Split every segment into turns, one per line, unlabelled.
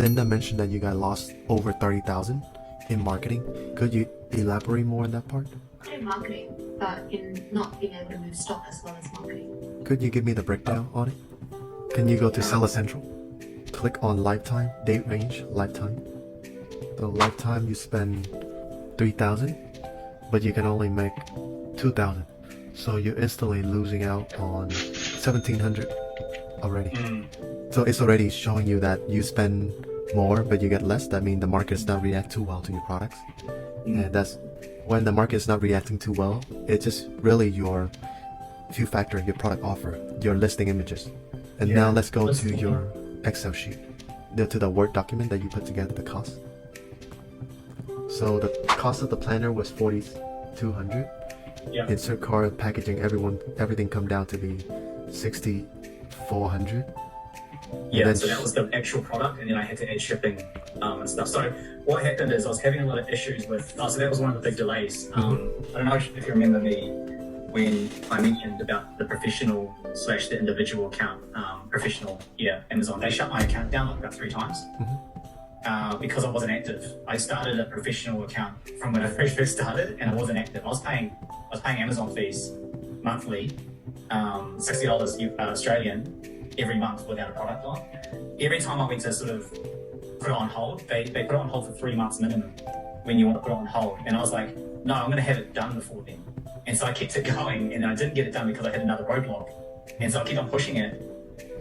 Linda mentioned that you guys lost over 30,000 in marketing. Could you elaborate more on that part?
In marketing, but in not being able to move stock as well as marketing.
Could you give me the breakdown on it? Can you go to Seller Central? Click on lifetime, date range, lifetime. So lifetime you spend 3,000, but you can only make 2,000. So you're instantly losing out on 1,700 already. So it's already showing you that you spend more, but you get less. That means the market does not react too well to your products. And that's when the market is not reacting too well. It's just really your few factor, your product offer, your listing images. And now let's go to your Excel sheet, to the Word document that you put together, the cost. So the cost of the planner was 4,200. Insert card, packaging, everything come down to be 6,400.
Yeah, so that was the actual product, and then I had to add shipping and stuff. So what happened is I was having a lot of issues with, so that was one of the big delays. I don't know if you remember me when I mentioned about the professional / the individual account, Amazon. They shut my account down like about 3 times because I wasn't active. I started a professional account from when I first started, and I wasn't active. I was paying Amazon fees monthly, $60 Australian every month without a product on. Every time I went to sort of put it on hold, they put it on hold for 3 months minimum when you want to put it on hold. And I was like, no, I'm going to have it done before then. And so I kept it going, and I didn't get it done because I had another roadblock. And so I kept on pushing it.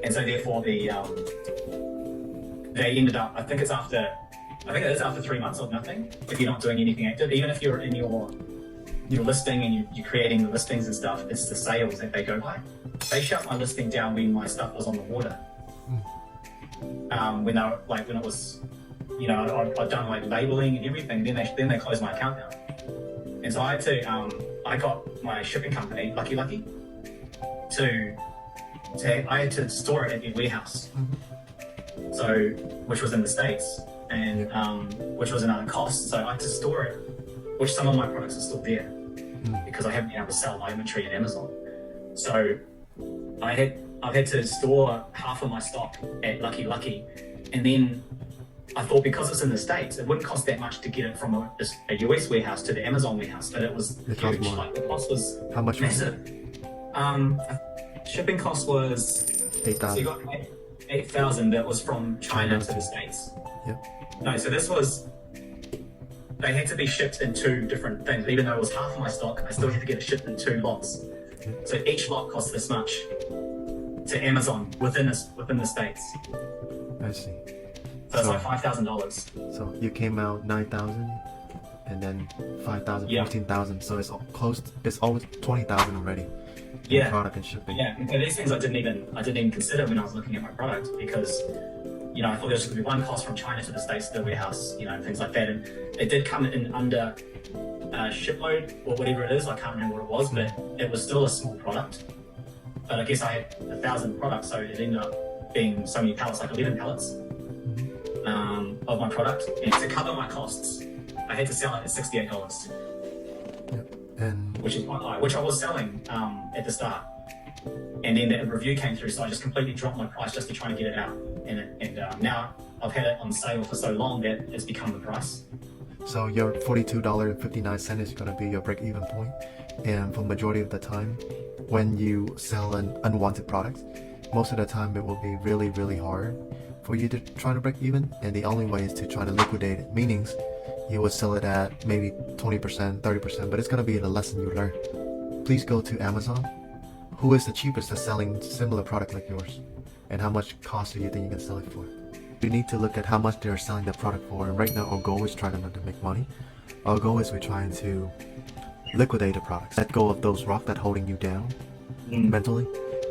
And so therefore they ended up, I think it is after 3 months of nothing, if you're not doing anything active. Even if you're in your listing and you're creating the listings and stuff, it's the sales that they go by. They shut my listing down when my stuff was on the water. When it was, I'd done like labeling and everything. Then they closed my account down, and so I had to. I got my shipping company, Lucky, I had to store it at their warehouse. So, which was in the States, and which was another cost. So I had to store it, which some of my products are still there because I haven't been able to sell my inventory at Amazon. So I've had to store half of my stock at Lucky, and then I thought because it's in the States, it wouldn't cost that much to get it from a US warehouse to the Amazon warehouse, but it was huge. Like the cost was massive. Shipping cost was 8,000. So you got 8,000 that was from China to the States.
Yep.
No, so this was. They had to be shipped in 2 different things. Even though it was half of my stock, I still had to get it shipped in 2 lots. So each lot cost this much to Amazon within the States.
I see.
So it's like $5,000.
So you came out 9,000, and then 5,000, 15,000. So it's close. It's always 20,000 already.
Yeah.
Product and shipping.
Yeah. And these things I didn't even consider when I was looking at my product because, I thought there was going to be one cost from China to the States to the warehouse, and things like that. And it did come in under shipload or whatever it is. I can't remember what it was, but it was still a small product. But I guess I had 1,000 products, so it ended up being so many pallets, like 11 pallets of my product. And to cover my costs, I had to sell it at $68.
Yep. And
which is quite high, which I was selling at the start. And then the review came through, so I just completely dropped my price just to try and get it out. And now I've had it on sale for so long that it's become the price.
So your $42.59 is going to be your break-even point. And for majority of the time, when you sell an unwanted product, most of the time it will be really, really hard for you to try to break even. And the only way is to try to liquidate it, meaning you would sell it at maybe 20%, 30%, but it's going to be the lesson you learn. Please go to Amazon. Who is the cheapest at selling similar product like yours? And how much cost do you think you can sell it for? You need to look at how much they're selling the product for. And right now our goal is trying not to make money. Our goal is we're trying to liquidate the products. Let go of those rocks that holding you down mentally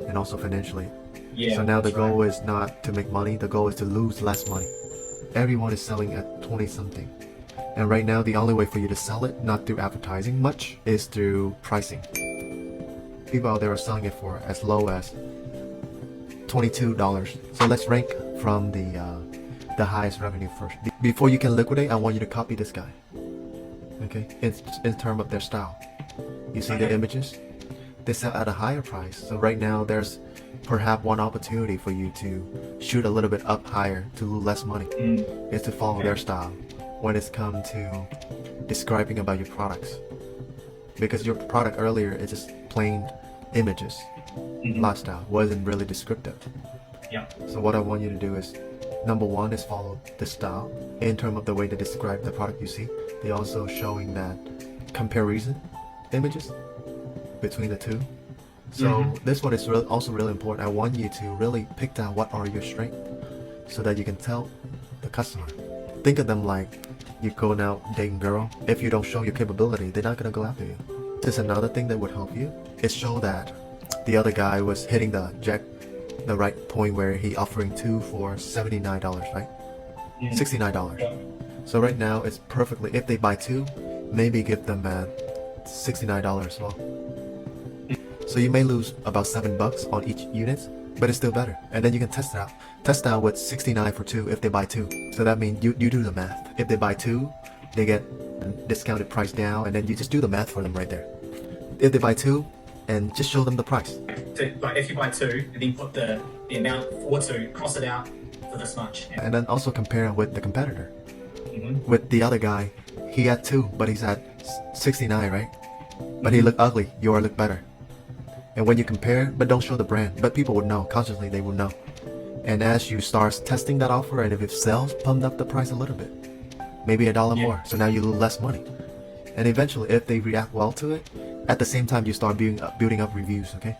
and also financially.
Yeah,
so now the goal is not to make money. The goal is to lose less money. Everyone is selling at 20 something. And right now the only way for you to sell it, not through advertising much, is through pricing. People out there are selling it for as low as $22. So let's rank from the highest revenue first. Before you can liquidate, I want you to copy this guy. Okay, in terms of their style. You see the images? They sell at a higher price. So right now there's perhaps one opportunity for you to shoot a little bit up higher to lose less money is to follow their style when it's come to describing about your products. Because your product earlier is just plain images, lifestyle, wasn't really descriptive.
Yeah.
So what I want you to do is, number one is follow the style in terms of the way they describe the product you see. They're also showing that comparison images between the two. So this one is also really important. I want you to really pick down what are your strengths so that you can tell the customer. Think of them like you're going out dating girl. If you don't show your capability, they're not gonna go after you. This is another thing that would help you is show that the other guy was hitting the right point where he offering 2 for $79, right? $69. So right now it's perfectly, if they buy 2, maybe give them $69 as well. So you may lose about $7 on each unit, but it's still better. And then you can test it out. Test out with 69 for 2 if they buy 2. So that means you do the math. If they buy 2, they get a discounted price down, and then you just do the math for them right there. If they buy 2, and just show them the price.
So, like, if you buy 2, and then put the amount for 2, cross it out for this much.
And then also compare it with the competitor. With the other guy, he had 2, but he's at 69, right? But he look ugly, yours look better. And when you compare, but don't show the brand, but people would know, consciously they will know. And as you start testing that offer, and if it sells, pump up the price a little bit. Maybe $1 more, so now you lose less money. And eventually, if they react well to it, at the same time you start building up reviews, okay?